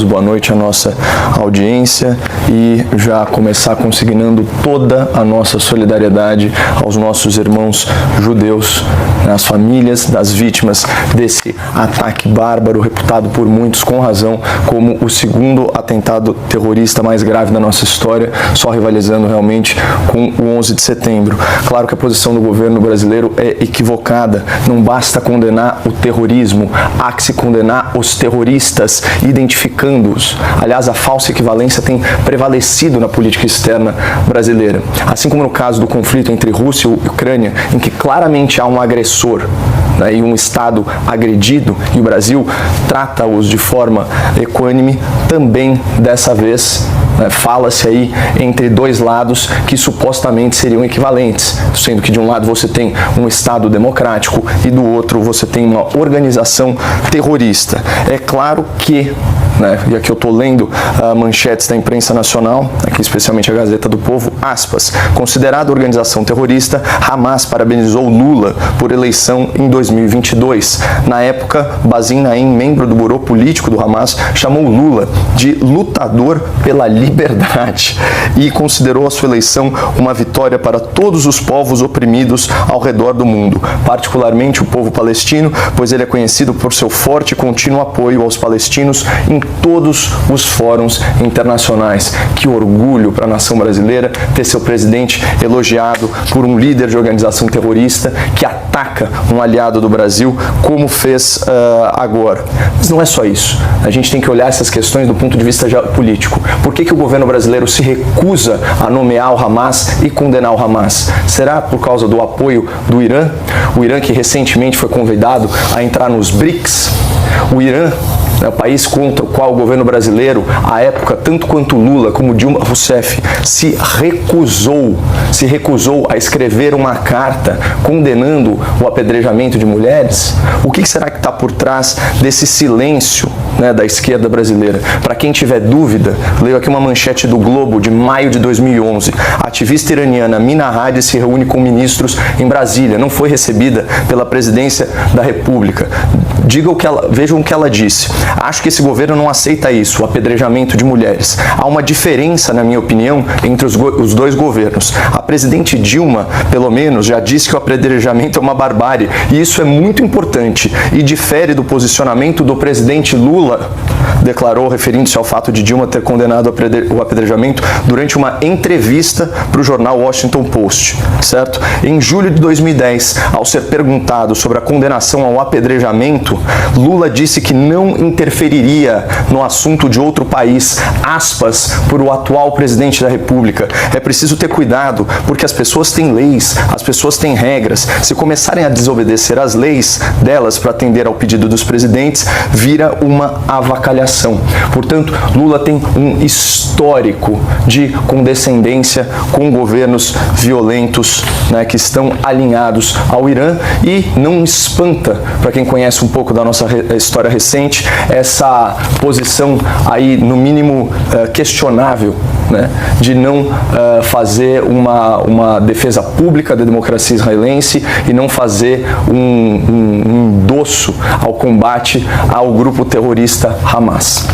Boa noite à nossa audiência e já começar consignando toda a nossa solidariedade aos nossos irmãos judeus, às famílias das vítimas desse ataque bárbaro, reputado por muitos com razão como o segundo atentado terrorista mais grave da nossa história, só rivalizando realmente com o 11 de setembro. Claro que a posição do governo brasileiro é equivocada, não basta condenar o terrorismo, há que se condenar os terroristas, identificando-os. Aliás, a falsa equivalência tem prevalecido na política externa brasileira. Assim como no caso do conflito entre Rússia e Ucrânia, em que claramente há um agressor, né, e um Estado agredido, e o Brasil trata-os de forma equânime, também dessa vez fala-se aí entre dois lados que supostamente seriam equivalentes, sendo que de um lado você tem um Estado democrático e do outro você tem uma organização terrorista. É claro que, e aqui eu estou lendo manchetes da imprensa nacional, aqui especialmente a Gazeta do Povo, aspas, considerada organização terrorista, Hamas parabenizou Lula por eleição em 2022. Na época, Bazin Naim, membro do burô político do Hamas, chamou Lula de lutador pela liberdade e considerou a sua eleição uma vitória para todos os povos oprimidos ao redor do mundo, particularmente o povo palestino, pois ele é conhecido por seu forte e contínuo apoio aos palestinos em todos os fóruns internacionais. Que orgulho para a nação brasileira ter seu presidente elogiado por um líder de organização terrorista que ataca um aliado do Brasil, como fez agora. Mas não é só isso. A gente tem que olhar essas questões do ponto de vista político. Por que o governo brasileiro se recusa a nomear o Hamas e condenar o Hamas? Será por causa do apoio do Irã? O Irã que recentemente foi convidado a entrar nos BRICS? O Irã o país contra o qual o governo brasileiro, à época, tanto quanto Lula como Dilma Rousseff, se recusou a escrever uma carta condenando o apedrejamento de mulheres? O que será que está por trás desse silêncio da esquerda brasileira? Para quem tiver dúvida, leio aqui uma manchete do Globo de maio de 2011. A ativista iraniana Mina Hadi se reúne com ministros em Brasília. Não foi recebida pela presidência da República. Vejam o que ela disse. Acho que esse governo não aceita isso, o apedrejamento de mulheres. Há uma diferença, na minha opinião, entre os dois governos. A presidente Dilma, pelo menos, já disse que o apedrejamento é uma barbárie, e isso é muito importante, e difere do posicionamento do presidente Lula, declarou, referindo-se ao fato de Dilma ter condenado o apedrejamento durante uma entrevista para o jornal Washington Post, certo? Em julho de 2010, ao ser perguntado sobre a condenação ao apedrejamento, Lula disse que não interferiria no assunto de outro país, aspas, por o atual presidente da República. É preciso ter cuidado, porque as pessoas têm leis, as pessoas têm regras. Se começarem a desobedecer as leis delas para atender ao pedido dos presidentes, vira uma avacalhação. Portanto, Lula tem um histórico de condescendência com governos violentos, que estão alinhados ao Irã, e não espanta, para quem conhece um pouco da nossa história recente, essa posição aí, no mínimo, questionável, de não fazer uma defesa pública da democracia israelense e não fazer um endosso ao combate ao grupo terrorista Hamas.